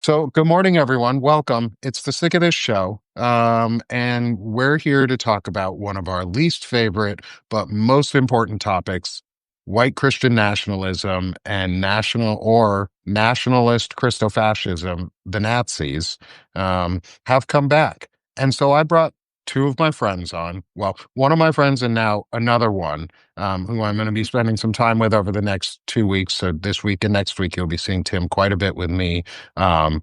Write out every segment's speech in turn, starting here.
So, good morning, everyone. Welcome. It's the Sick of This show. And we're here to talk about one of our least favorite but most important topics, white Christian nationalism and nationalist Christofascism, the Nazis, have come back. And so I brought two of my friends on. Well, one of my friends and now another one, who I'm going to be spending some time with over the next 2 weeks. So this week and next week, you'll be seeing Tim quite a bit with me, um,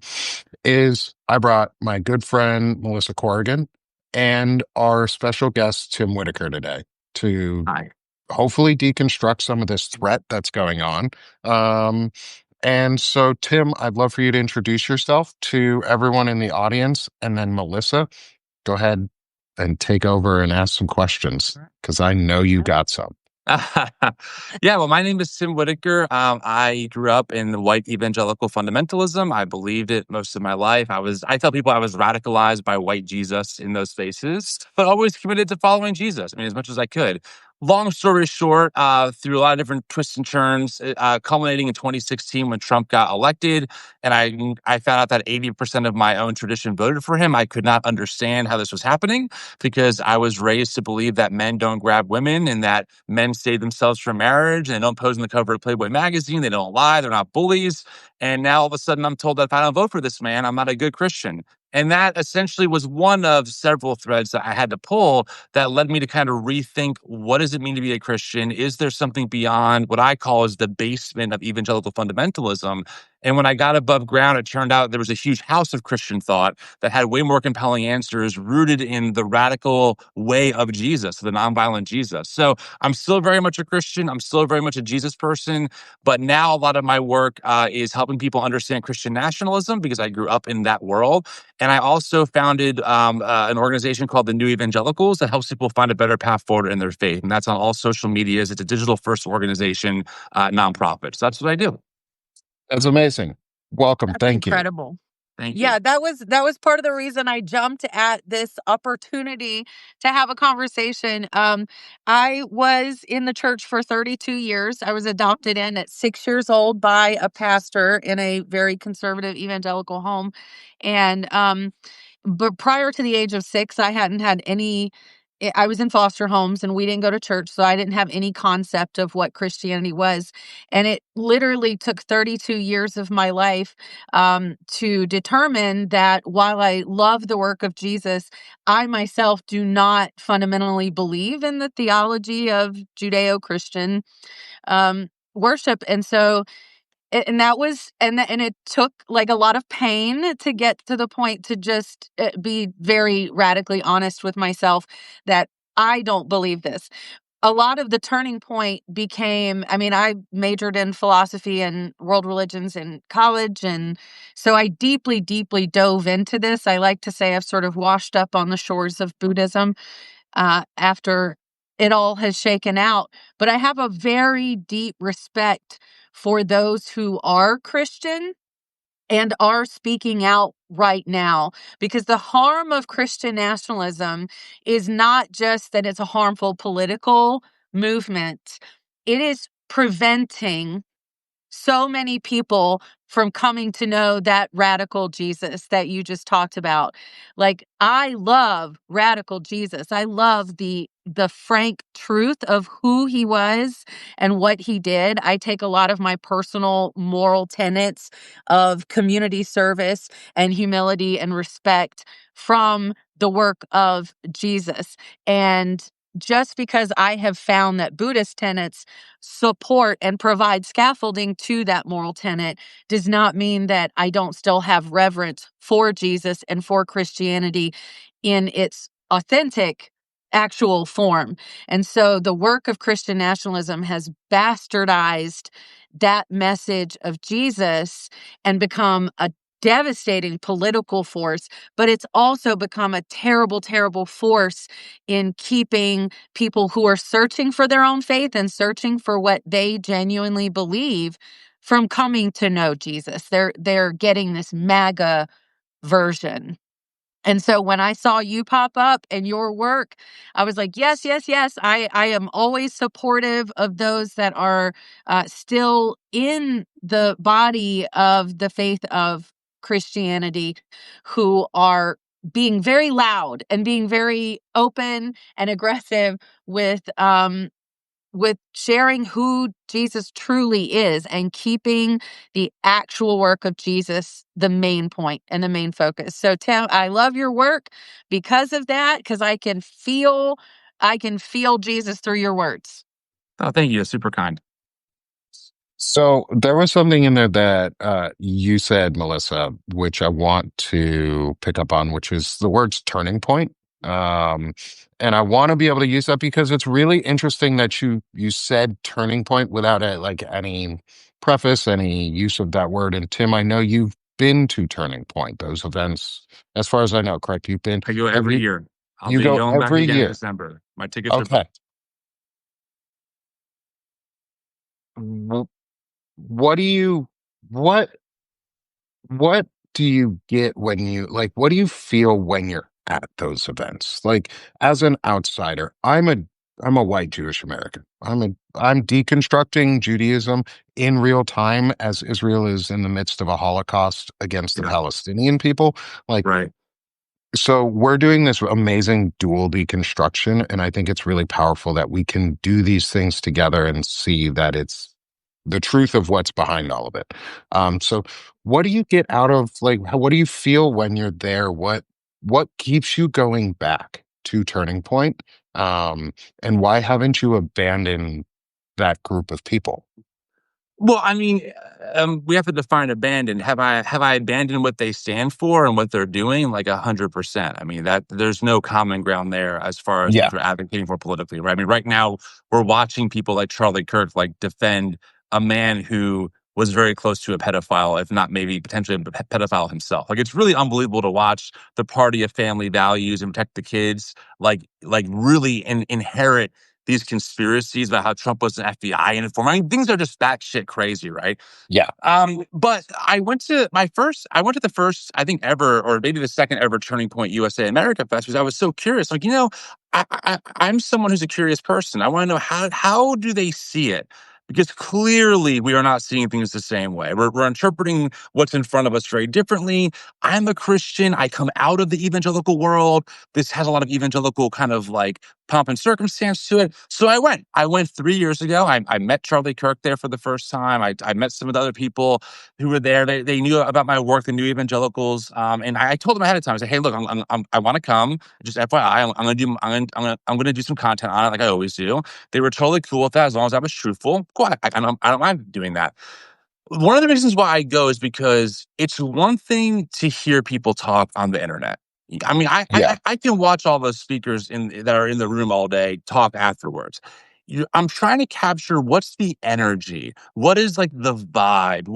is I brought my good friend Melissa Corrigan and our special guest Tim Whitaker today to Hi. hopefully deconstruct some of this threat that's going on. Um, and so, Tim, I'd love for you to introduce yourself to everyone in the audience, and then Melissa, go ahead and take over and ask some questions because I know you got some. Yeah, well, my name is Tim Whitaker. I grew up in the white evangelical fundamentalism. I believed it most of my life. I tell people I was radicalized by white Jesus in those spaces, but always committed to following Jesus. I mean, as much as I could. Long story short, through a lot of different twists and turns, culminating in 2016 when Trump got elected, and I found out that 80% of my own tradition voted for him. I could not understand how this was happening because I was raised to believe that men don't grab women and that men save themselves for marriage and they don't pose on the cover of Playboy magazine. They don't lie. They're not bullies. And now all of a sudden I'm told that if I don't vote for this man, I'm not a good Christian. And that essentially was one of several threads that I had to pull that led me to kind of rethink, what does it mean to be a Christian? Is there something beyond what I call is the basement of evangelical fundamentalism? And when I got above ground, it turned out there was a huge house of Christian thought that had way more compelling answers rooted in the radical way of Jesus, the nonviolent Jesus. So I'm still very much a Christian. I'm still very much a Jesus person. But now a lot of my work is helping people understand Christian nationalism because I grew up in that world. And I also founded an organization called the New Evangelicals that helps people find a better path forward in their faith. And that's on all social medias. It's a digital first organization, nonprofit. So that's what I do. That's amazing. Welcome. That's Thank you. incredible. Thank you. Yeah, that was part of the reason I jumped at this opportunity to have a conversation. I was in the church for 32 years. I was adopted in at 6 years old by a pastor in a very conservative evangelical home. And but prior to the age of 6, I hadn't had any. I was in foster homes and we didn't go to church, so I didn't have any concept of what Christianity was. And it literally took 32 years of my life to determine that while I love the work of Jesus, I myself do not fundamentally believe in the theology of Judeo-Christian worship. And so and that was and it took like a lot of pain to get to the point to just be very radically honest with myself that I don't believe this. A lot of the turning point became, I mean, I majored in philosophy and world religions in college. And so I deeply, deeply dove into this. I like to say I've sort of washed up on the shores of Buddhism after it all has shaken out. But I have a very deep respect for those who are Christian and are speaking out right now, because the harm of Christian nationalism is not just that it's a harmful political movement, it is preventing so many people from coming to know that radical Jesus that you just talked about. Like, I love radical Jesus. I love the frank truth of who he was and what he did. I take a lot of my personal moral tenets of community service and humility and respect from the work of Jesus. And just because I have found that Buddhist tenets support and provide scaffolding to that moral tenet does not mean that I don't still have reverence for Jesus and for Christianity in its authentic actual form. And so the work of Christian nationalism has bastardized that message of Jesus and become a devastating political force, but it's also become a terrible, terrible force in keeping people who are searching for their own faith and searching for what they genuinely believe from coming to know Jesus. They're getting this MAGA version. And so when I saw you pop up and your work, I was like, yes, yes, yes. I am always supportive of those that are still in the body of the faith of Christianity who are being very loud and being very open and aggressive with sharing who Jesus truly is and keeping the actual work of Jesus the main point and the main focus. So Tim, I love your work because of that, because I can feel Jesus through your words. Oh, thank you. That's super kind. So there was something in there that you said, Melissa, which I want to pick up on, which is the words turning point. Um, and I want to be able to use that because it's really interesting that you said turning point without like any preface, any use of that word. And Tim, I know you've been to Turning Point, those events, as far as I know, correct? You've been, I go have every you, year. I'll you be go going back every again in year. December. My tickets are Okay. booked. Wh- What do you, what What do you get when you like what do you feel when you're at those events? Like as an outsider, I'm a white Jewish American. I'm deconstructing Judaism in real time as Israel is in the midst of a Holocaust against the Yeah, Palestinian people. Like right. so we're doing this amazing dual deconstruction, and I think it's really powerful that we can do these things together and see that it's the truth of what's behind all of it. So what do you get out of like what do you feel when you're there? What keeps you going back to Turning Point? And why haven't you abandoned that group of people? Well, I mean, we have to define abandon. Have I abandoned what they stand for and what they're doing? Like 100%. I mean, that there's no common ground there as far as what Yeah, they're advocating for politically, right? I mean, right now we're watching people like Charlie Kirk like defend a man who was very close to a pedophile, if not maybe potentially a pedophile himself. Like it's really unbelievable to watch the party of family values and protect the kids, like really inherit these conspiracies about how Trump was an FBI informant. I mean, things are just batshit crazy, right? yeah, But I went to the first, I think ever, or maybe the second ever Turning Point USA America Fest because I was so curious. Like, I'm someone who's a curious person. I want to know how do they see it? Because clearly we are not seeing things the same way. We're interpreting what's in front of us very differently. I'm a Christian. I come out of the evangelical world. This has a lot of evangelical kind of like pomp and circumstance to it. So I went. I went 3 years ago. I met Charlie Kirk there for the first time. I met some of the other people who were there. They knew about my work. They knew evangelicals. And I told them ahead of time. I said, "Hey, look, I want to come. Just FYI, I'm gonna do some content on it, like I always do." They were totally cool with that as long as I was truthful. Cool. I don't mind doing that. One of the reasons why I go is because it's one thing to hear people talk on the internet. I mean, yeah, I can watch all those speakers that are in the room all day talk afterwards. I'm trying to capture what's the energy, what is like the vibe,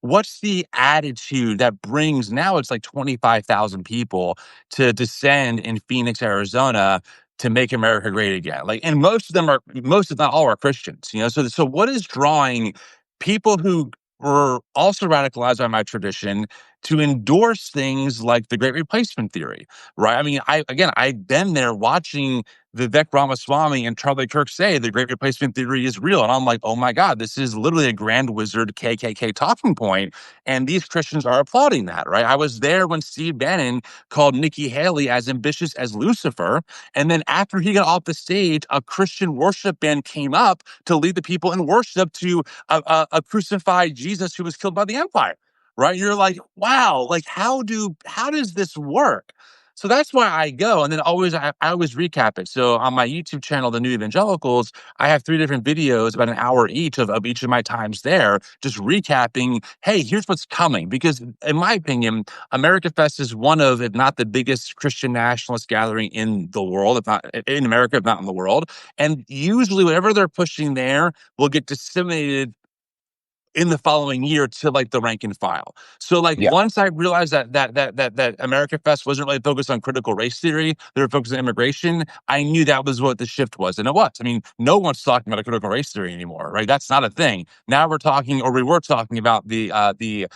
what's the attitude that brings now it's like 25,000 people to descend in Phoenix, Arizona to make America great again. Like, and most if not all are Christians, you know. So what is drawing people who were also radicalized by my tradition to endorse things like the Great Replacement theory, right? I mean, I've been there watching Vivek Ramaswamy and Charlie Kirk say the Great Replacement theory is real, and I'm like, oh my God, this is literally a Grand Wizard KKK talking point, and these Christians are applauding that, right? I was there when Steve Bannon called Nikki Haley as ambitious as Lucifer, and then after he got off the stage, a Christian worship band came up to lead the people in worship to a crucified Jesus who was killed by the empire, right? You're like, wow, like how does this work? So that's why I go, and then I always recap it. So on my YouTube channel, The New Evangelicals, I have 3 different videos, about an hour each of each of my times there, just recapping. Hey, here's what's coming. Because in my opinion, America Fest is one of, if not the biggest Christian nationalist gathering in the world, if not in America, if not in the world. And usually, whatever they're pushing there will get disseminated in the following year to like the rank and file. So like yeah. once I realized that America Fest wasn't really focused on critical race theory, they were focused on immigration, I knew that was what the shift was. And it was. I mean, no one's talking about a critical race theory anymore, right? That's not a thing. Now we were talking about the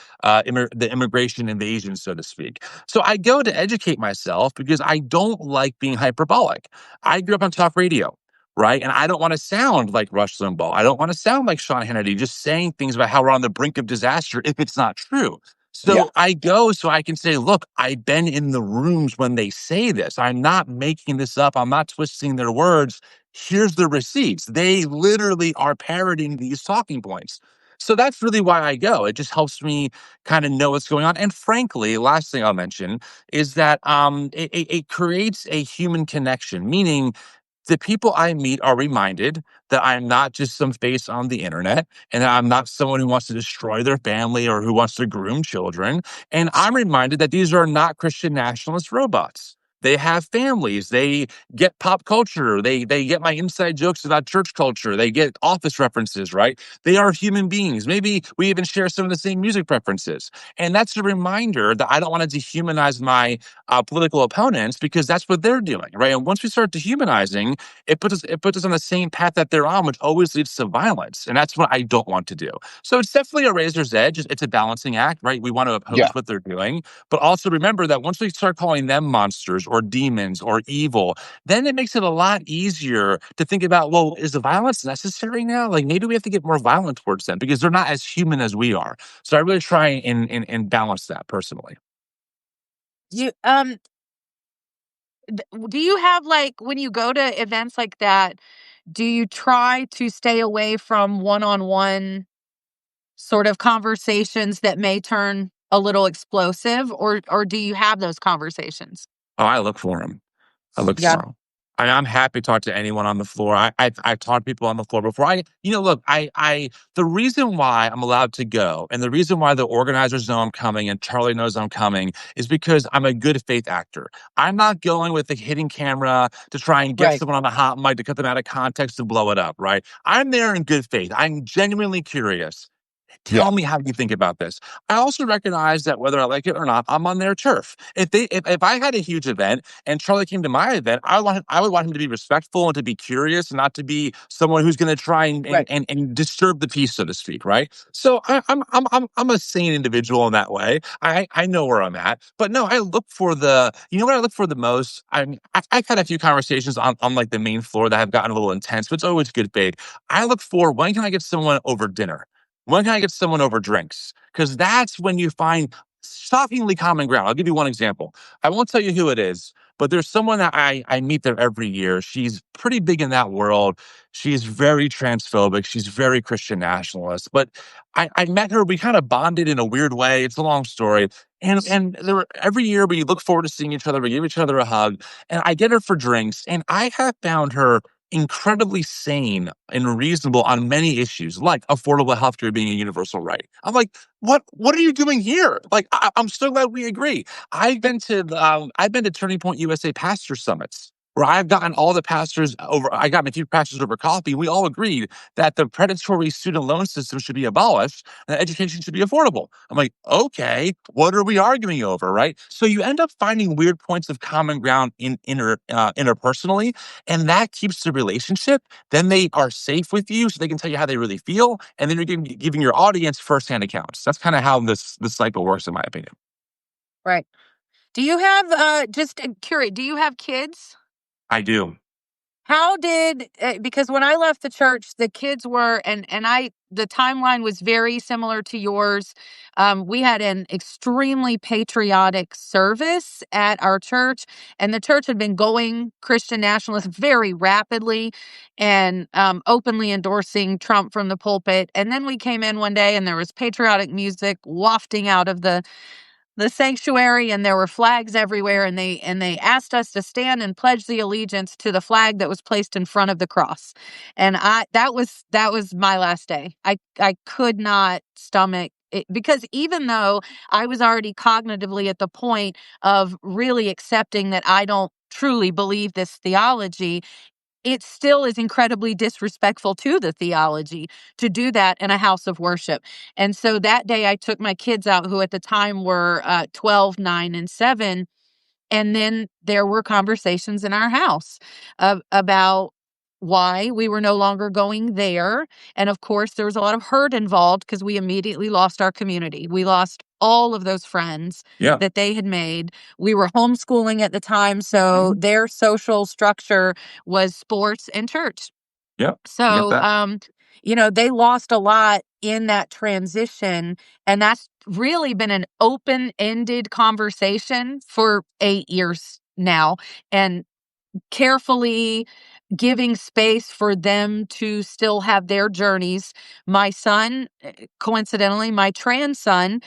immigration invasion, so to speak. So I go to educate myself because I don't like being hyperbolic. I grew up on talk radio, right? And I don't want to sound like Rush Limbaugh. I don't want to sound like Sean Hannity, just saying things about how we're on the brink of disaster if it's not true. So I go so I can say, look, I've been in the rooms when they say this. I'm not making this up. I'm not twisting their words. Here's the receipts. They literally are parroting these talking points. So that's really why I go. It just helps me kind of know what's going on. And frankly, last thing I'll mention is that it creates a human connection, meaning the people I meet are reminded that I'm not just some face on the internet and that I'm not someone who wants to destroy their family or who wants to groom children. And I'm reminded that these are not Christian nationalist robots. They have families. They get pop culture. They get my inside jokes about church culture. They get office references, right? They are human beings. Maybe we even share some of the same music preferences. And that's a reminder that I don't want to dehumanize my political opponents because that's what they're doing, right? And once we start dehumanizing, it puts us on the same path that they're on, which always leads to violence, and that's what I don't want to do. So it's definitely a razor's edge. It's a balancing act, right? We want to oppose what they're doing, but also remember that once we start calling them monsters or demons or evil, then it makes it a lot easier to think about, well, is the violence necessary now? Like maybe we have to get more violent towards them because they're not as human as we are. So I really try and balance that personally. You do you have, like, when you go to events like that, do you try to stay away from one-on-one sort of conversations that may turn a little explosive, or do you have those conversations? Oh, I look for them. I look Yeah. for them. I'm happy to talk to anyone on the floor. I've taught people on the floor before. Look, the reason why I'm allowed to go and the reason why the organizers know I'm coming and Charlie knows I'm coming is because I'm a good faith actor. I'm not going with the hidden camera to try and get Right. someone on a hot mic to cut them out of context to blow it up, right? I'm there in good faith. I'm genuinely curious. Yeah. Tell me how you think about this. I also recognize that whether I like it or not, I'm on their turf. If I had a huge event and Charlie came to my event, I would want him to be respectful and to be curious and not to be someone who's going to try Right. and disturb the peace, so to speak, right? So I'm a sane individual in that way. I know where I'm at, but no, I look for what I look for the most. I've had a few conversations on like the main floor that have gotten a little intense, but it's always good faith. I look for when can I get someone over dinner? When can I get someone over drinks? Because that's when you find shockingly common ground. I'll give you one example. I won't tell you who it is, but there's someone that I meet there every year. She's pretty big in that world. She's very transphobic. She's very Christian nationalist. But I met her. We kind of bonded in a weird way. It's a long story. And every year we look forward to seeing each other. We give each other a hug. And I get her for drinks. And I have found her incredibly sane and reasonable on many issues, like affordable healthcare being a universal right. I'm like, what are you doing here? Like, I'm so glad we agree. I've been to Turning Point USA pastor summits where I've gotten all the pastors over. I got a few pastors over coffee. We all agreed that the predatory student loan system should be abolished and that education should be affordable. I'm like, okay, what are we arguing over, right? So you end up finding weird points of common ground interpersonally, and that keeps the relationship. Then they are safe with you, so they can tell you how they really feel, and then you're giving your audience firsthand accounts. That's kind of how this cycle works, in my opinion. Right. Do you have, just curious, do you have kids? I do. How did because when I left the church, the kids were the timeline was very similar to yours. We had an extremely patriotic service at our church, and the church had been going Christian nationalist very rapidly and openly endorsing Trump from the pulpit. And then we came in one day, and there was patriotic music wafting out of the sanctuary, and there were flags everywhere, and they asked us to stand and pledge the allegiance to the flag that was placed in front of the cross. And that was my last day. I could not stomach it, because even though I was already cognitively at the point of really accepting that I don't truly believe this theology, it still is incredibly disrespectful to the theology to do that in a house of worship. And so that day I took my kids out, who at the time were 12, 9, and 7. And then there were conversations in our house about why we were no longer going there. And of course, there was a lot of hurt involved because we immediately lost our community. We lost all of those friends Yeah. that they had made. We were homeschooling at the time, so their social structure was sports and church. Yep. I get So, that. they lost a lot in that transition. And that's really been an open-ended conversation for 8 years now. And carefully giving space for them to still have their journeys. My son, coincidentally, my trans son,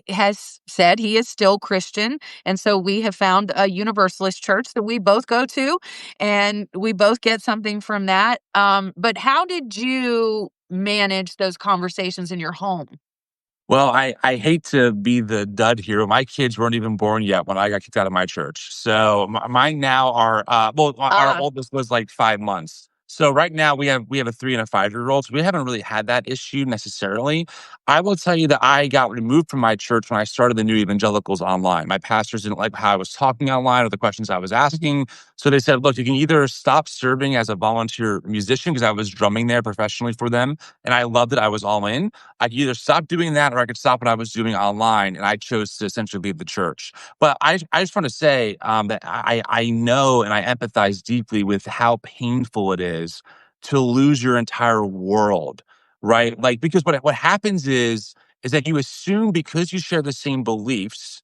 has said he is still Christian. And so we have found a Universalist church that we both go to, and we both get something from that. But how did you manage those conversations in your home? Well, I hate to be the dud here, but my kids weren't even born yet when I got kicked out of my church. So mine now are our Uh, oldest was like 5 months. So right now we have a 3 and a 5 year old. So we haven't really had that issue necessarily. I will tell you that I got removed from my church when I started the New Evangelicals online. My pastors didn't like how I was talking online or the questions I was asking. So they said, look, you can either stop serving as a volunteer musician, because I was drumming there professionally for them, and I loved it. I was all in. I could either stop doing that or I could stop what I was doing online. And I chose to essentially leave the church. But I just want to say that I know and I empathize deeply with how painful it is to lose your entire world, right? Like, because what happens is that you assume because you share the same beliefs,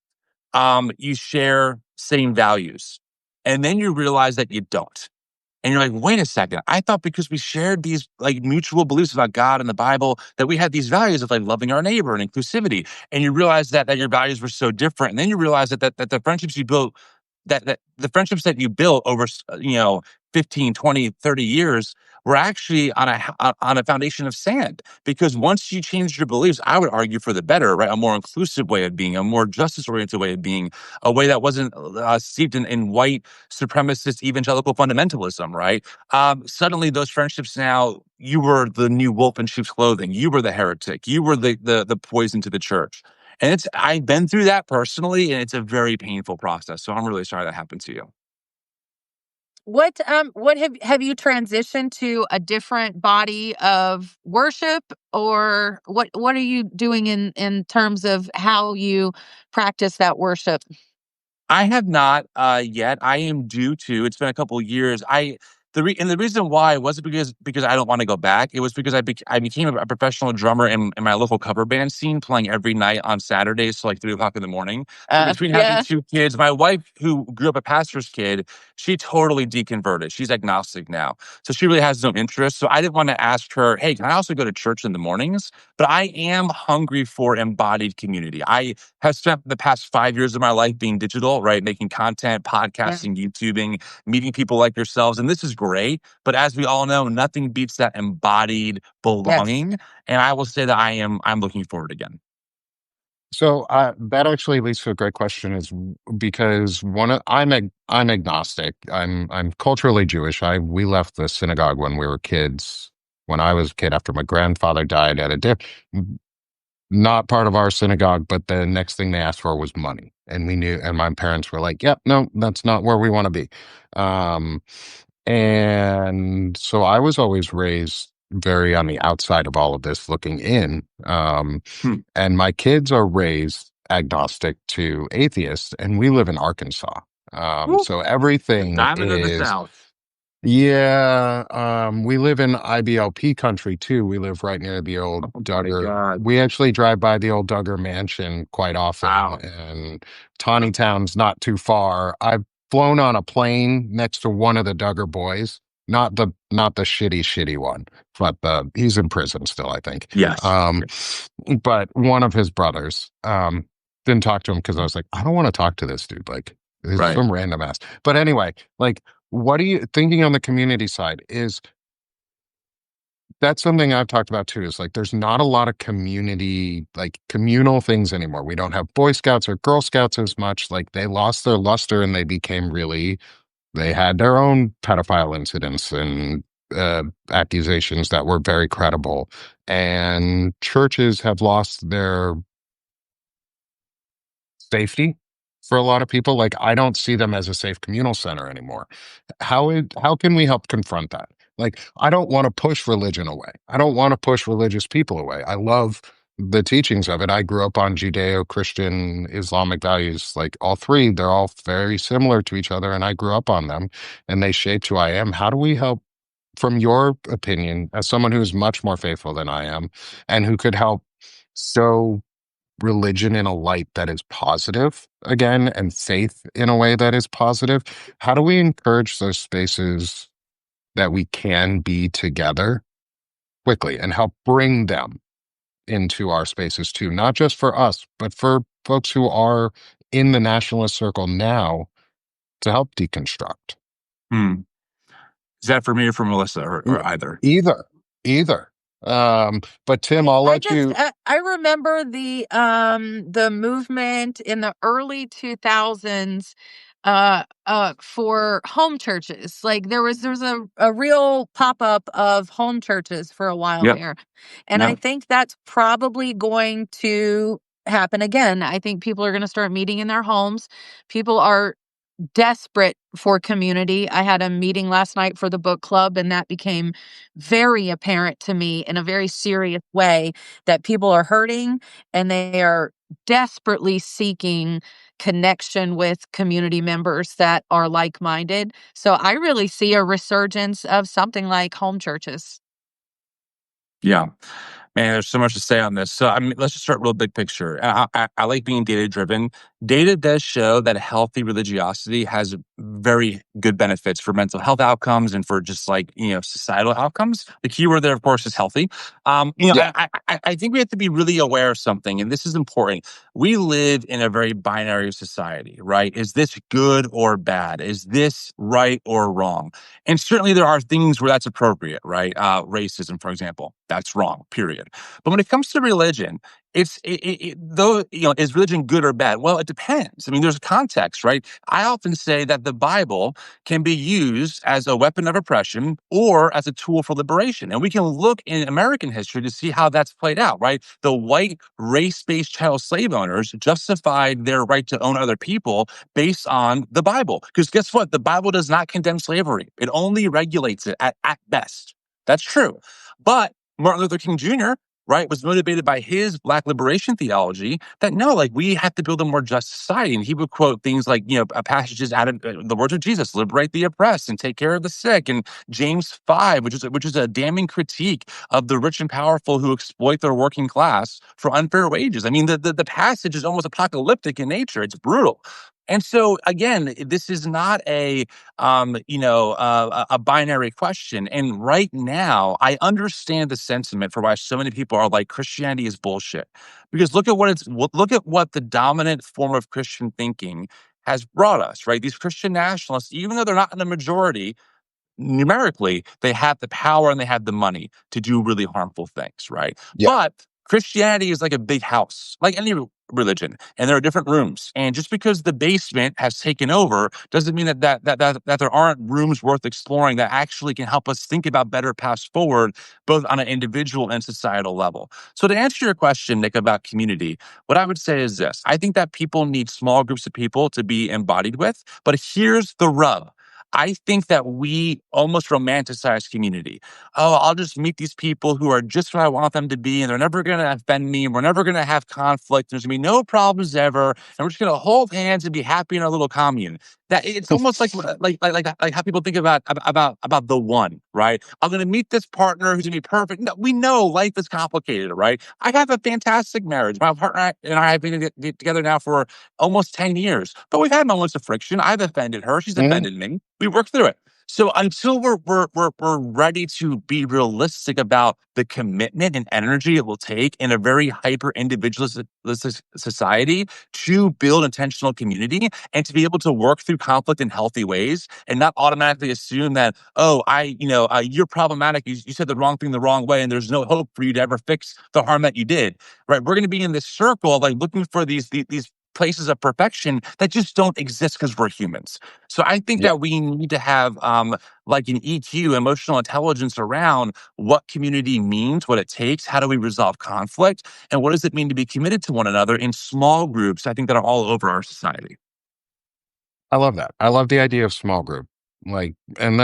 you share same values. And then you realize that you don't. And you're like, wait a second. I thought because we shared these like mutual beliefs about God and the Bible that we had these values of like loving our neighbor and inclusivity. And you realize that your values were so different. And then you realize that the friendships you built, that the friendships that you built over 15, 20, 30 years were actually on a foundation of sand. Because once you changed your beliefs, I would argue for the better, right? A more inclusive way of being, a more justice oriented way of being, a way that wasn't steeped in white supremacist evangelical fundamentalism, right? Suddenly those friendships now, you were the new wolf in sheep's clothing. You were the heretic. You were the poison to the church. And I've been through that personally, and it's a very painful process. So I'm really sorry that happened to you. What have you transitioned to a different body of worship, or what are you doing in terms of how you practice that worship? I have not yet. I am due to. It's been a couple of years. And the reason why wasn't because I don't want to go back. It was because I became a professional drummer in my local cover band scene, playing every night on Saturdays till like 3 o'clock in the morning. So between having Yeah. two kids, my wife, who grew up a pastor's kid, she totally deconverted. She's agnostic now, so she really has no interest. So I didn't want to ask her, "Hey, can I also go to church in the mornings?" But I am hungry for embodied community. I have spent the past 5 years of my life being digital, right? Making content, Yeah. podcasting, YouTubing, meeting people like yourselves. And this is great. But as we all know, nothing beats that embodied Yes. belonging. And I will say that I'm looking forward again. So that actually leads to a great question, is because I'm agnostic. I'm culturally Jewish. We left the synagogue when we were kids. When I was a kid, after my grandfather died at a not part of our synagogue, but the next thing they asked for was money, and we knew. And my parents were like, "Yep, no, that's not where we want to be." Um, and so I was always raised very on the outside of all of this, looking in. Hmm. And my kids are raised agnostic to atheists, and we live in Arkansas. Woo. So The everything diamond of the is, South. yeah. We live in IBLP country too. We live right near the old Oh my Duggar. God. We actually drive by the old Duggar mansion quite often, Wow. and Tawny Town's not too far. I've flown on a plane next to one of the Duggar boys, not the shitty one, but he's in prison still, I think. Yes. Um, but one of his brothers. Didn't talk to him because I was like, I don't want to talk to this dude. Like, this is Right. some random ass. But anyway, like, what are you thinking on the community side? Is that's something I've talked about too, is like there's not a lot of community, like communal things anymore. We don't have Boy Scouts or Girl Scouts as much. Like, they lost their luster and they became really, they had their own pedophile incidents and accusations that were very credible. And churches have lost their safety for a lot of people. Like, I don't see them as a safe communal center anymore. How can we help confront that? Like, I don't want to push religion away. I don't want to push religious people away. I love the teachings of it. I grew up on Judeo-Christian Islamic values, like all three. They're all very similar to each other, and I grew up on them, and they shaped who I am. How do we help from your opinion, as someone who's much more faithful than I am, and who could help show religion in a light that is positive again, and faith in a way that is positive, how do we encourage those spaces that we can be together quickly and help bring them into our spaces too, not just for us, but for folks who are in the nationalist circle now to help deconstruct? Hmm. Is that for me or for Melissa Mm, or either? Either, either. But Tim, I'll I let just you. I remember the movement in the early 2000s for home churches. Like there was a real pop-up of home churches for a while Yep. there. And I Yep. think that's probably going to happen again. I think people are going to start meeting in their homes. People are desperate for community. I had a meeting last night for the book club, and that became very apparent to me in a very serious way that people are hurting and they are desperately seeking connection with community members that are like minded. So I really see a resurgence of something like home churches. Yeah. Man, there's so much to say on this. So, I mean, let's just start real big picture. I like being data driven. Data does show that healthy religiosity has very good benefits for mental health outcomes and for just like, societal outcomes. The key word there, of course, is healthy. Yeah. I think we have to be really aware of something, and this is important. We live in a very binary society, right? Is this good or bad? Is this right or wrong? And certainly there are things where that's appropriate, right? Racism, for example, that's wrong, period. But when it comes to religion, though, is religion good or bad? Well, it depends. I mean, there's context, right? I often say that the Bible can be used as a weapon of oppression or as a tool for liberation. And we can look in American history to see how that's played out, right? The white race-based chattel slave owners justified their right to own other people based on the Bible. Because guess what? The Bible does not condemn slavery. It only regulates it at best. That's true. But Martin Luther King Jr., right, was motivated by his Black liberation theology that no, like we have to build a more just society. And he would quote things like, passages out of the words of Jesus, liberate the oppressed and take care of the sick. And James 5, which is a damning critique of the rich and powerful who exploit their working class for unfair wages. I mean, the passage is almost apocalyptic in nature. It's brutal. And so again, this is not a binary question. And right now, I understand the sentiment for why so many people are like Christianity is bullshit. Because look at what the dominant form of Christian thinking has brought us, right? These Christian nationalists, even though they're not in the majority, numerically, they have the power and they have the money to do really harmful things, right? Yeah. But Christianity is like a big house, like any religion, and there are different rooms. And just because the basement has taken over doesn't mean that there aren't rooms worth exploring that actually can help us think about better paths forward, both on an individual and societal level. So to answer your question, Nick, about community, what I would say is this: I think that people need small groups of people to be embodied with, but here's the rub. I think that we almost romanticize community. Oh, I'll just meet these people who are just what I want them to be, and they're never going to offend me. And we're never going to have conflict. There's going to be no problems ever, and we're just going to hold hands and be happy in our little commune. That it's almost like how people think about the one, right? I'm going to meet this partner who's going to be perfect. No, we know life is complicated, right? I have a fantastic marriage. My partner and I have been together now for almost 10 years, but we've had moments of friction. I've offended her. She's Mhm. offended me. We work through it. So until we're ready to be realistic about the commitment and energy it will take in a very hyper individualistic society to build intentional community and to be able to work through conflict in healthy ways and not automatically assume that, oh, you're problematic. You said the wrong thing the wrong way, and there's no hope for you to ever fix the harm that you did. Right? We're going to be in this circle of like looking for these places of perfection that just don't exist because we're humans. So I think Yeah. that we need to have like an EQ, emotional intelligence around what community means, what it takes, how do we resolve conflict, and what does it mean to be committed to one another in small groups, I think, that are all over our society. I love that. I love the idea of small group. Like, and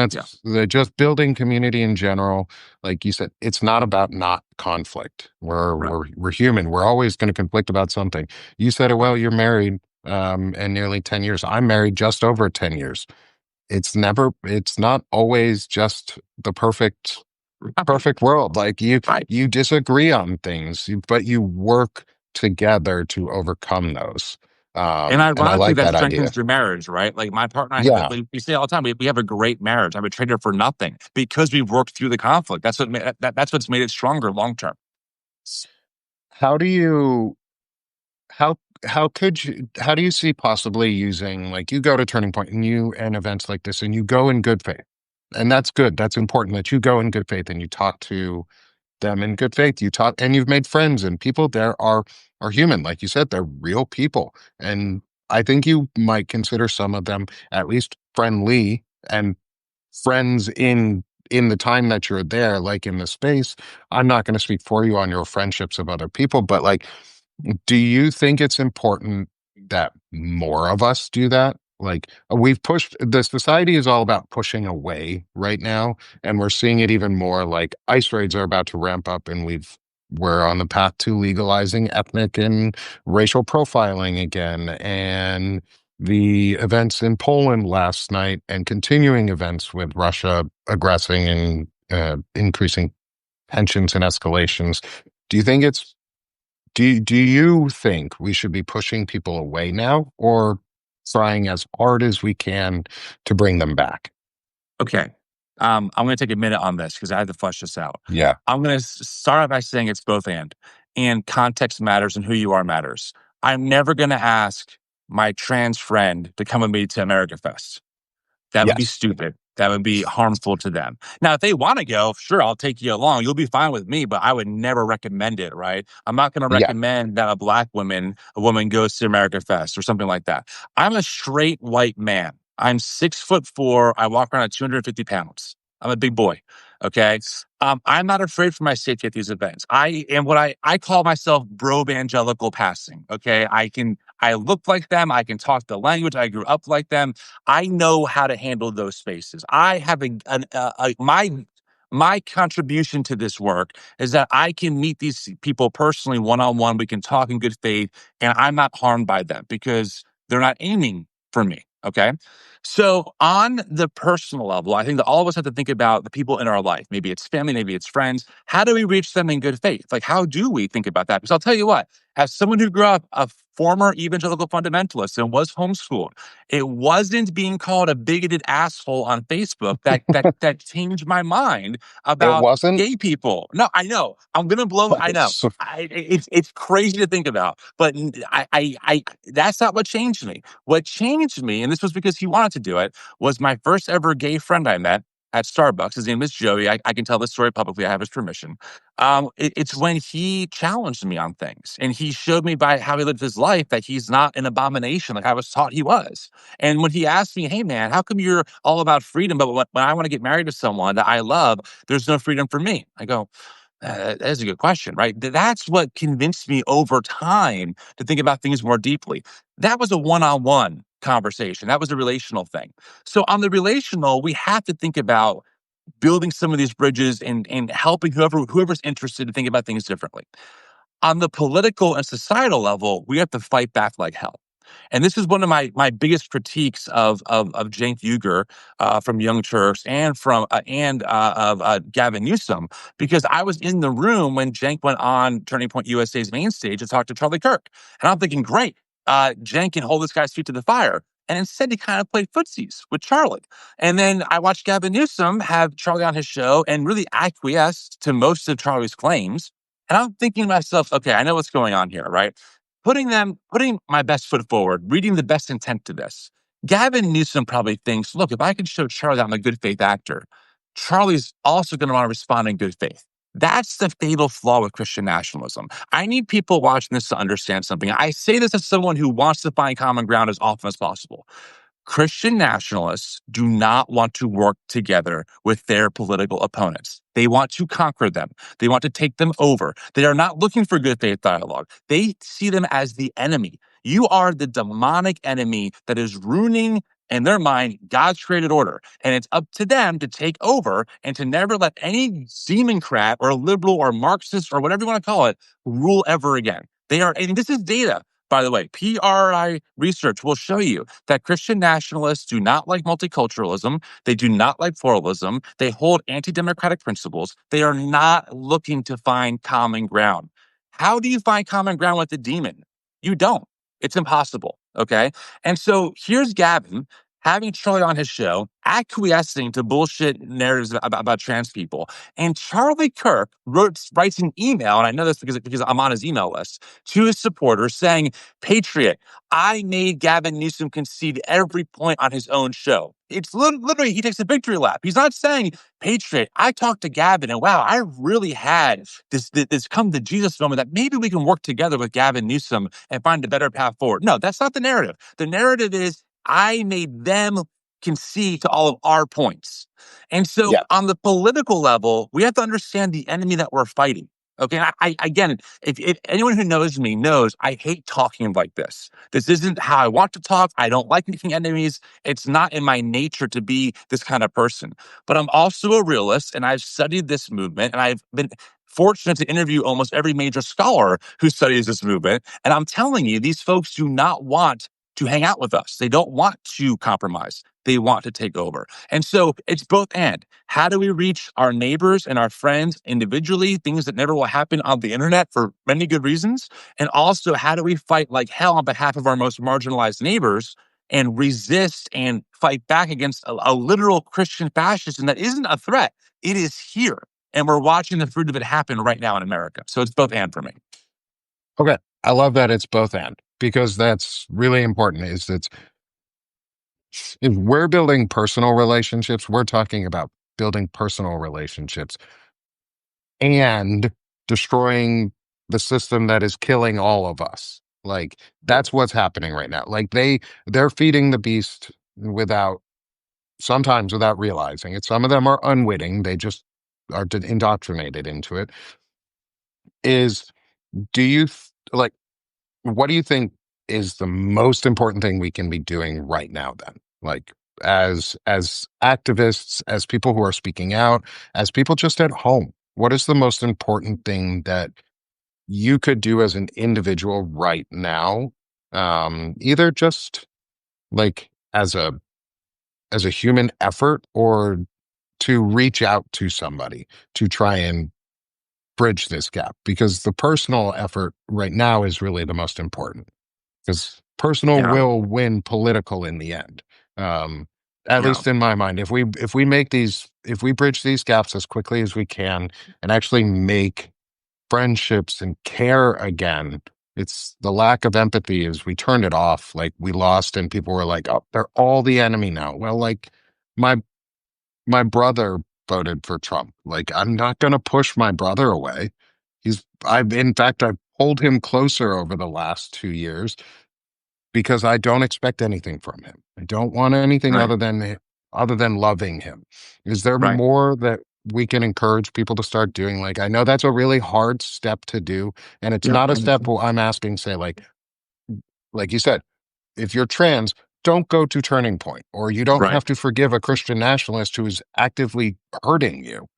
Yeah, just building community in general. Like you said, it's not about not conflict. We're right, we're we're human. We're always going to conflict about something. You said it right. well. You're married, and nearly 10 years. I'm married just over 10 years. it's not always just the perfect world. Like Right. you disagree on things, but you work together to overcome those. And And I ironically, like that that idea. strengthens your marriage, right? Like my partner, Yeah. we say all the time, we have a great marriage. I would trade her for nothing because we worked through the conflict. That's what's made it stronger long term. How do you how how do you see possibly using, like, you go to Turning Point and you and events like this and you go in good faith. And that's good. That's important that you go in good faith and you talk to them in good faith. You talk and you've made friends, and people there are human. Like you said, they're real people. And I think you might consider some of them at least friendly and friends in the time that you're there, like in the space. I'm not going to speak for you on your friendships of other people, but like, do you think it's important that more of us do that? Like, we've pushed, the society is all about pushing away right now, and we're seeing it even more. Like, ICE raids are about to ramp up, and we're on the path to legalizing ethnic and racial profiling again. And the events in Poland last night and continuing events with Russia aggressing and increasing tensions and escalations. Do you think it's do you think we should be pushing people away now, or trying as hard as we can to bring them back? Okay. I'm going to take a minute on this because I have to flesh this out. Yeah. I'm going to start out by saying it's both and context matters and who you are matters. I'm never going to ask my trans friend to come with me to America Fest. That would be Yes. stupid. That would be harmful to them. Now, if they want to go, sure, I'll take you along. You'll be fine with me, but I would never recommend it, right? I'm not going to Yeah. recommend that a woman goes to America Fest or something like that. I'm a straight white man. I'm 6'4". I walk around at 250 pounds. I'm a big boy. Okay. I'm not afraid for my safety at these events. I am what I call myself bro evangelical passing. Okay. I look like them. I can talk the language. I grew up like them. I know how to handle those spaces. I have my contribution to this work is that I can meet these people personally one on one. We can talk in good faith, and I'm not harmed by them because they're not aiming for me. Okay. So, on the personal level, I think that all of us have to think about the people in our life. Maybe it's family, maybe it's friends. How do we reach them in good faith? Like, how do we think about that? Because I'll tell you what, as someone who grew up a former evangelical fundamentalist and was homeschooled, it wasn't being called a bigoted asshole on Facebook that changed my mind It about wasn't. gay people. No, I know. I'm gonna blow. I know. So It's crazy to think about, but that's not what changed me. What changed me, and this was because he wanted to do it, was my first ever gay friend I met at Starbucks. His name is Joey. I can tell this story publicly. I have his permission. It's when he challenged me on things, and he showed me by how he lived his life that he's not an abomination like I was taught he was. And when he asked me, "Hey man, how come you're all about freedom, but when I want to get married to someone that I love, there's no freedom for me?" I go, that is a good question, right? That's what convinced me over time to think about things more deeply. That was a one-on-one conversation. That was a relational thing. So on the relational, we have to think about building some of these bridges and helping whoever's interested to think about things differently. On the political and societal level, we have to fight back like hell. And this is one of my biggest critiques of Cenk Uygur from Young Turks and from of Gavin Newsom, because I was in the room when Cenk went on Turning Point USA's main stage to talk to Charlie Kirk, and I'm thinking, great, Cenk can hold this guy's feet to the fire. And instead, he kind of played footsies with Charlie. And then I watched Gavin Newsom have Charlie on his show and really acquiesced to most of Charlie's claims. And I'm thinking to myself, okay, I know what's going on here, right? Putting my best foot forward, reading the best intent to this. Gavin Newsom probably thinks, look, if I can show Charlie I'm a good faith actor, Charlie's also going to want to respond in good faith. That's the fatal flaw with Christian nationalism. I need people watching this to understand something. I say this as someone who wants to find common ground as often as possible. Christian nationalists do not want to work together with their political opponents. They want to conquer them. They want to take them over. They are not looking for good faith dialogue. They see them as the enemy. You are the demonic enemy that is ruining, in their mind, God's created order. And it's up to them to take over and to never let any Democrat or liberal or Marxist or whatever you want to call it rule ever again. They are, and this is data. By the way, PRI research will show you that Christian nationalists do not like multiculturalism. They do not like pluralism. They hold anti-democratic principles. They are not looking to find common ground. How do you find common ground with the demon? You don't. It's impossible. Okay. And so here's Gavin having Charlie on his show, acquiescing to bullshit narratives about trans people. And Charlie Kirk writes an email, and I know this because I'm on his email list, to his supporters saying, Patriot, I made Gavin Newsom concede every point on his own show. It's literally, he takes a victory lap. He's not saying, Patriot, I talked to Gavin, and wow, I really had this come to Jesus moment that maybe we can work together with Gavin Newsom and find a better path forward. No, that's not the narrative. The narrative is, I made them concede to all of our points. And so on the political level, we have to understand the enemy that we're fighting. Okay. Again, if anyone who knows me knows I hate talking like this. This isn't how I want to talk. I don't like making enemies. It's not in my nature to be this kind of person. But I'm also a realist, and I've studied this movement, and I've been fortunate to interview almost every major scholar who studies this movement. And I'm telling you, these folks do not want to hang out with us. They don't want to compromise. They want to take over. And so it's both and. How do we reach our neighbors and our friends individually, things that never will happen on the internet for many good reasons? And also, how do we fight like hell on behalf of our most marginalized neighbors and resist and fight back against a literal Christian fascism that isn't a threat? It is here. And we're watching the fruit of it happen right now in America. So it's both and for me. Okay. I love that it's both and, because that's really important. If we're building personal relationships, we're talking about building personal relationships and destroying the system that is killing all of us. Like, that's what's happening right now. Like, they're feeding the beast sometimes without realizing it. Some of them are unwitting. They just are indoctrinated into it. Like, what do you think is the most important thing we can be doing right now then? Like, as activists, as people who are speaking out, as people just at home, what is the most important thing that you could do as an individual right now? Either just like as a human effort, or to reach out to somebody to try and bridge this gap, because the personal effort right now is really the most important, because personal Yeah. will win political in the end. At Yeah. least in my mind, if we bridge these gaps as quickly as we can and actually make friendships and care again. It's the lack of empathy is we turned it off. Like, we lost, and people were like, oh, they're all the enemy now. Well, like, my brother voted for Trump. Like, I'm not going to push my brother away. In fact, I've pulled him closer over the last 2 years because I don't expect anything from him. I don't want anything Right. other than loving him. Is there Right. more that we can encourage people to start doing? Like, I know that's a really hard step to do, and it's Yeah. not a step I'm asking, say, like you said, if you're trans, don't go to Turning Point, or you don't Right. have to forgive a Christian nationalist who is actively hurting you.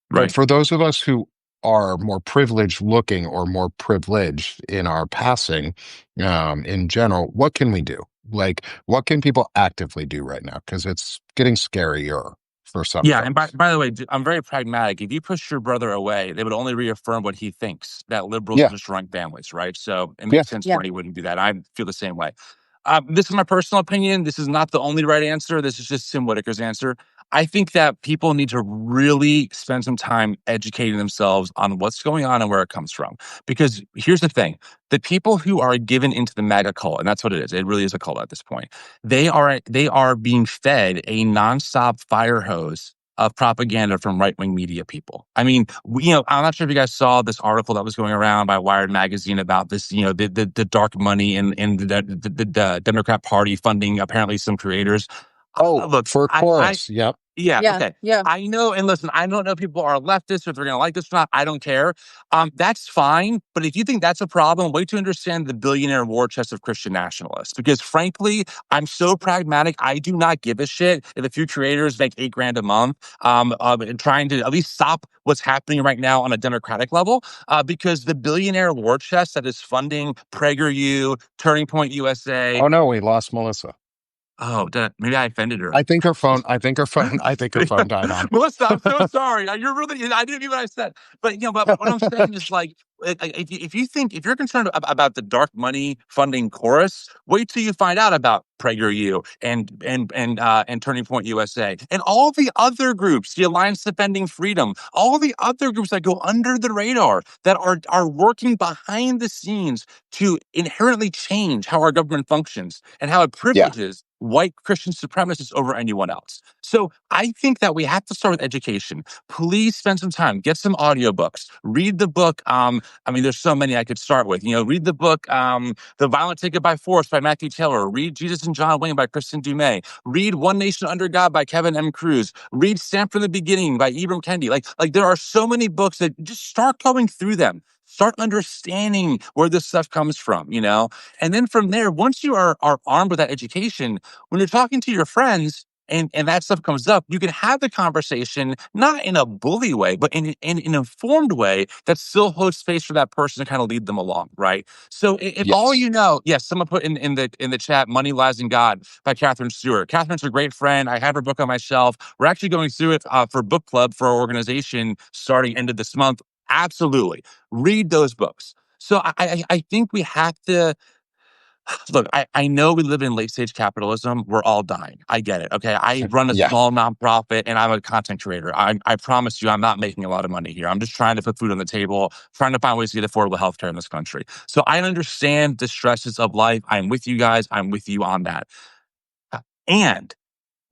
But Right. for those of us who are more privileged looking, or more privileged in our passing, in general, what can we do? Like, what can people actively do right now? Because it's getting scarier for some Yeah, and folks. by the way, I'm very pragmatic. If you push your brother away, they would only reaffirm what he thinks, that liberals are Yeah. destroying families, right? So it Yeah. makes sense why he wouldn't do that. I feel the same way. This is my personal opinion. This is not the only right answer. This is just Tim Whitaker's answer. I think that people need to really spend some time educating themselves on what's going on and where it comes from. Because here's the thing. The people who are given into the MAGA cult, and that's what it is. It really is a cult at this point. They are being fed a nonstop fire hose of propaganda from right-wing media people. I mean, I'm not sure if you guys saw this article that was going around by Wired magazine about this, the dark money in the Democrat Party funding apparently some creators. Oh, Look, for I chorus. Yep. yeah, Yeah, okay. yeah. I know, and listen, I don't know if people are leftists or if they're gonna like this or not. I don't care. That's fine. But if you think that's a problem, wait to understand the billionaire war chest of Christian nationalists. Because frankly, I'm so pragmatic. I do not give a shit if a few creators make $8 grand a month. And trying to at least stop what's happening right now on a democratic level. Because the billionaire war chest that is funding PragerU, Turning Point USA. Oh no, we lost Melissa. Oh, maybe I offended her. I think her phone died on. Melissa, I'm so sorry. You're really, I didn't mean what I said. But, but what I'm saying is like, if you're concerned about the dark money funding chorus, wait till you find out about PragerU and Turning Point USA and all the other groups, the Alliance Defending Freedom, all the other groups that go under the radar that are working behind the scenes to inherently change how our government functions and how it Yeah. privileges white Christian supremacists over anyone else. So I think that we have to start with education. Please spend some time, get some audiobooks, read the book. There's so many I could start with. Read the book, The Violent Take It by Force by Matthew Taylor. Read Jesus and John Wayne by Kristen Dumais. Read One Nation Under God by Kevin M. Cruz. Read Stamped from the Beginning by Ibram Kendi. Like there are so many books that just start going through them. Start understanding where this stuff comes from, And then from there, once you are armed with that education, when you're talking to your friends and that stuff comes up, you can have the conversation, not in a bully way, but in an informed way that still holds space for that person to kind of lead them along, right? So if all Yes. yes, someone put in the chat, Money Lies in God by Catherine Stewart. Catherine's a great friend. I have her book on my shelf. We're actually going through it for book club for our organization starting end of this month. Absolutely. Read those books. So I think we have to look. I know we live in late stage capitalism. We're all dying. I get it. Okay. I run a Yeah. small nonprofit and I'm a content creator. I promise you, I'm not making a lot of money here. I'm just trying to put food on the table, trying to find ways to get affordable healthcare in this country. So I understand the stresses of life. I'm with you guys. I'm with you on that. And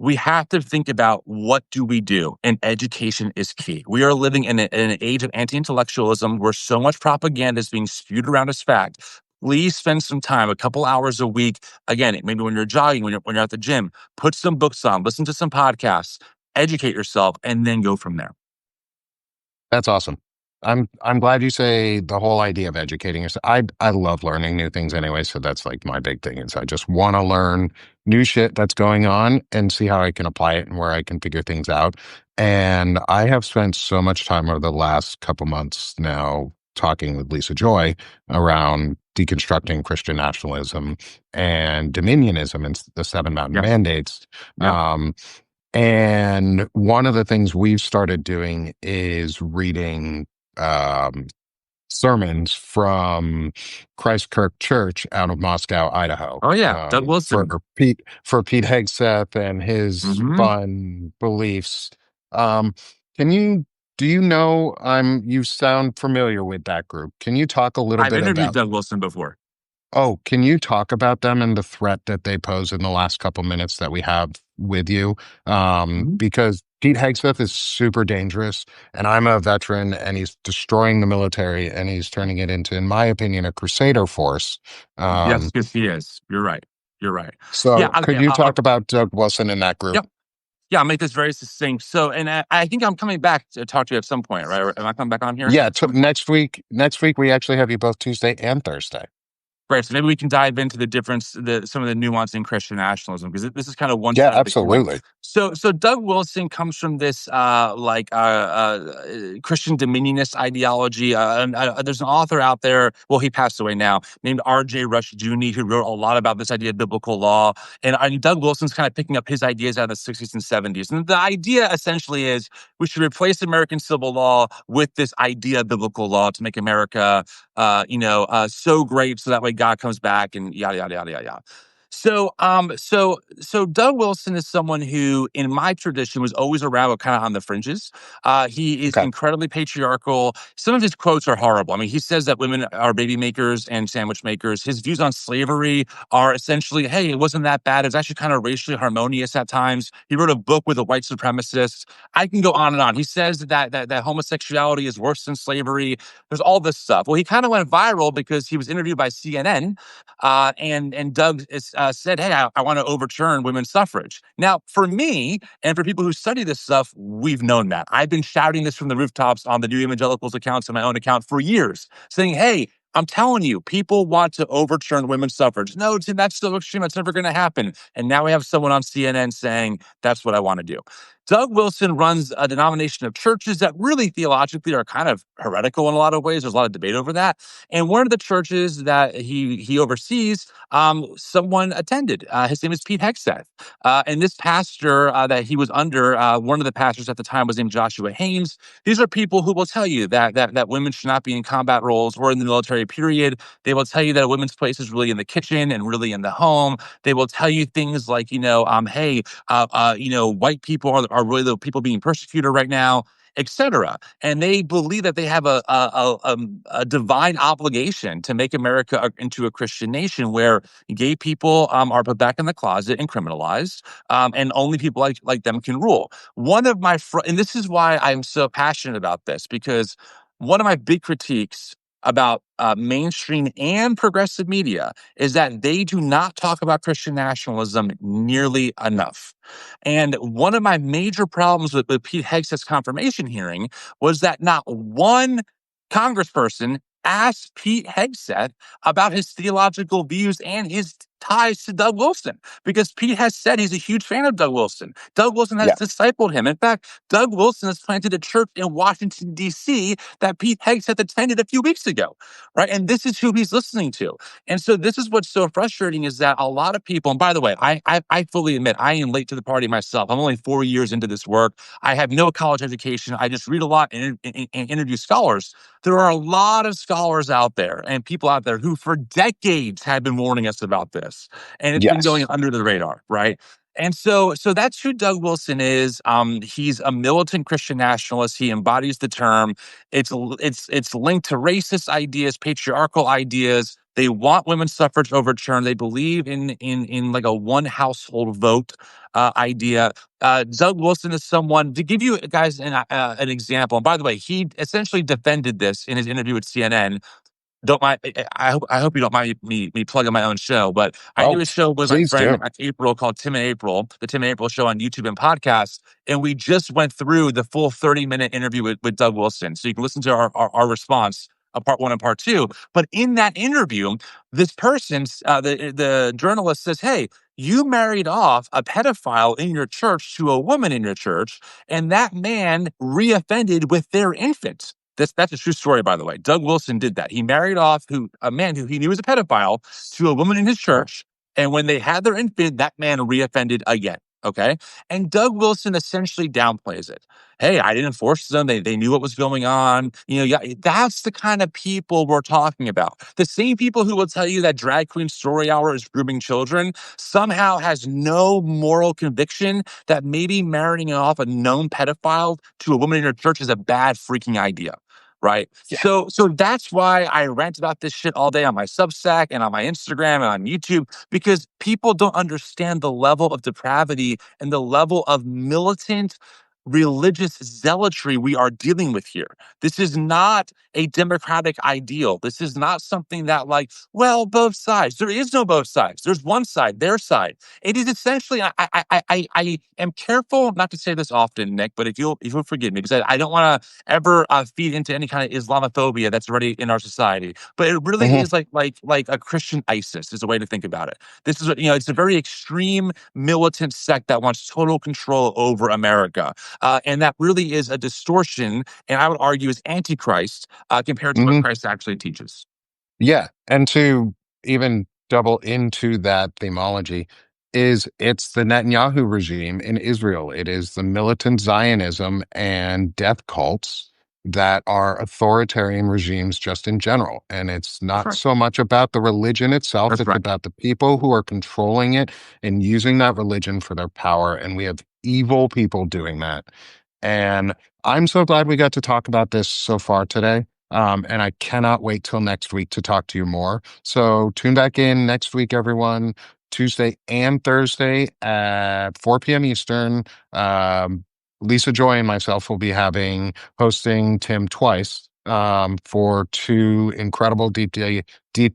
we have to think about what do we do, and education is key. We are living in an age of anti-intellectualism where so much propaganda is being spewed around as fact. Please spend some time, a couple hours a week. Again, maybe when you're jogging, when you're at the gym, put some books on, listen to some podcasts, educate yourself, and then go from there. That's awesome. I'm glad you say the whole idea of educating yourself. I love learning new things anyway, so that's like my big thing is I just want to learn new shit that's going on and see how I can apply it and where I can figure things out. And I have spent so much time over the last couple months now talking with Lisa Joy around deconstructing Christian nationalism and dominionism and the Seven Mountain Yeah. Mandates. Yeah. And one of the things we've started doing is reading sermons from Christ Kirk Church out of Moscow, Idaho. Oh yeah, Doug Wilson. For Pete Hegseth and his fun beliefs. Can you do you know you sound familiar with that group? Can you talk a little I've bit interviewed about Doug Wilson before. Oh, can you talk about them and the threat that they pose in the last couple minutes that we have with you? Because Pete Hegseth is super dangerous, and I'm a veteran, and he's destroying the military, and he's turning it into, in my opinion, a crusader force. Yes, he is. You're right. You're right. Yeah. So could you talk about Doug Wilson in that group? Yep. Yeah, I'll make this very succinct. So, and I think I'm coming back to talk to you at some point, right? Or am I coming back on here? Yeah, next week. Next week, we actually have you both Tuesday and Thursday. Right. So maybe we can dive into the difference, some of the nuance in Christian nationalism, because this is kind of one Yeah, side of the coin. absolutely. So Doug Wilson comes from this Christian dominionist ideology. There's an author out there, well, he passed away now, named R.J. Rushdoony, who wrote a lot about this idea of biblical law. And Doug Wilson's kind of picking up his ideas out of the 60s and 70s. And the idea essentially is we should replace American civil law with this idea of biblical law to make America so great, so that way God comes back and yada yada yada yada yada. So Doug Wilson is someone who, in my tradition, was always around, but kind of on the fringes. He is incredibly patriarchal. Some of his quotes are horrible. I mean, he says that women are baby makers and sandwich makers. His views on slavery are essentially, hey, it wasn't that bad. It was actually kind of racially harmonious at times. He wrote a book with a white supremacist. I can go on and on. He says that homosexuality is worse than slavery. There's all this stuff. Well, he kind of went viral because he was interviewed by CNN, and Doug said, hey, I want to overturn women's suffrage. Now, for me, and for people who study this stuff, we've known that. I've been shouting this from the rooftops on the New Evangelicals accounts and my own account for years, saying, hey, I'm telling you, people want to overturn women's suffrage. No, Tim, that's so extreme. That's never going to happen. And now we have someone on CNN saying, that's what I want to do. Doug Wilson runs a denomination of churches that really theologically are kind of heretical in a lot of ways. There's a lot of debate over that. And one of the churches that he oversees, someone attended. His name is Pete Hegseth. And this pastor that he was under, one of the pastors at the time was named Joshua Haynes. These are people who will tell you that women should not be in combat roles or in the military, period. They will tell you that a women's place is really in the kitchen and really in the home. They will tell you things like, hey, white people are really the people being persecuted right now, etc. And they believe that they have a divine obligation to make America into a Christian nation where gay people are put back in the closet and criminalized, and only people like them can rule. One of my and this is why I'm so passionate about this, because one of my big critiques about mainstream and progressive media is that they do not talk about Christian nationalism nearly enough. And one of my major problems with Pete Hegseth's confirmation hearing was that not one congressperson asked Pete Hegseth about his theological views and his ties to Doug Wilson, because Pete has said he's a huge fan of Doug Wilson. Doug Wilson has discipled him. In fact, Doug Wilson has planted a church in Washington, D.C. that Pete Hegseth attended a few weeks ago, right? And this is who he's listening to. And so this is what's so frustrating, is that a lot of people, and by the way, I fully admit I am late to the party myself. I'm only 4 years into this work. I have no college education. I just read a lot and interview scholars. There are a lot of scholars out there and people out there who for decades have been warning us about this. And it's been going under the radar, right? And so that's who Doug Wilson is. He's a militant Christian nationalist. He embodies the term. It's linked to racist ideas, patriarchal ideas. They want women's suffrage overturned. They believe in like a one household vote idea. Doug Wilson is someone, to give you guys an example. And by the way, he essentially defended this in his interview with CNN. Don't mind. I hope you don't mind me plugging my own show, but I do a show with my friend April called Tim and April, the Tim and April Show on YouTube and podcast, and we just went through the full 30-minute interview with Doug Wilson, so you can listen to our response, part one and part two. But in that interview, this person, the journalist says, "Hey, you married off a pedophile in your church to a woman in your church, and that man reoffended with their infant." That's a true story, by the way. Doug Wilson did that. He married off a man who he knew was a pedophile to a woman in his church. And when they had their infant, that man reoffended again. Okay. And Doug Wilson essentially downplays it. Hey, I didn't force them. They knew what was going on. That's the kind of people we're talking about. The same people who will tell you that drag queen story hour is grooming children somehow has no moral conviction that maybe marrying off a known pedophile to a woman in your church is a bad freaking idea. Right. Yeah. So that's why I rant about this shit all day on my Substack and on my Instagram and on YouTube, because people don't understand the level of depravity and the level of militant religious zealotry we are dealing with here. This is not a democratic ideal. This is not something that both sides. There is no both sides. There's one side, their side. It is essentially, I am careful not to say this often, Nick, but if you'll forgive me, because I don't want to ever feed into any kind of Islamophobia that's already in our society. But it really is like a Christian ISIS is a way to think about it. This is, it's a very extreme militant sect that wants total control over America. And that really is a distortion, and I would argue is antichrist compared to what Christ actually teaches. Yeah. And to even double into that themology, it's the Netanyahu regime in Israel. It is the militant Zionism and death cults that are authoritarian regimes just in general. And it's not so much about the religion itself, it's about the people who are controlling it and using that religion for their power. And we have evil people doing that. And I'm so glad we got to talk about this so far today. And I cannot wait till next week to talk to you more. So tune back in next week, everyone, Tuesday and Thursday at 4 p.m. Eastern. Lisa Joy and myself will be hosting Tim twice for 2 incredible deep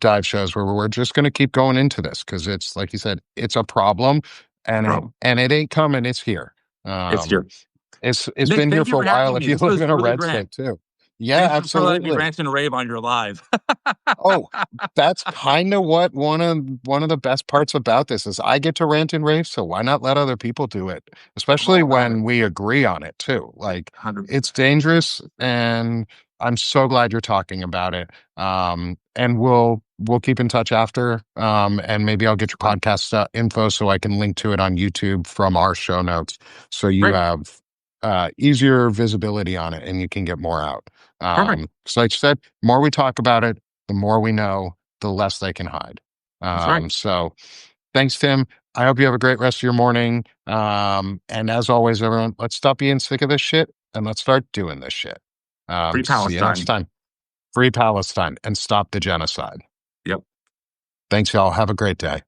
dive shows where we're just going to keep going into this because it's like you said, it's a problem, and Bro, it ain't coming, it's here. it's Um, here. it's Nick, been here thank you for a for having while if me. you This live was in a really red great. state too. Yeah, Thanks for letting me absolutely. rant and rave on your live. Oh, that's kind of what one of the best parts about this is I get to rant and rave, so why not let other people do it? I'm all Especially about it. when we agree on it too. Like 100%. it's dangerous, and I'm so glad you're talking about it. And we'll keep in touch after, and maybe I'll get your Fun. podcast info so I can link to it on YouTube from our show notes, so you Great. have easier visibility on it and you can get more out. Perfect. So like I said, the more we talk about it, the more we know, the less they can hide. That's right. So thanks, Tim. I hope you have a great rest of your morning. And as always, everyone, let's stop being sick of this shit and let's start doing this shit. Free See you next Palestine. time. Free Palestine and stop the genocide. Yep. Thanks, y'all. Have a great day.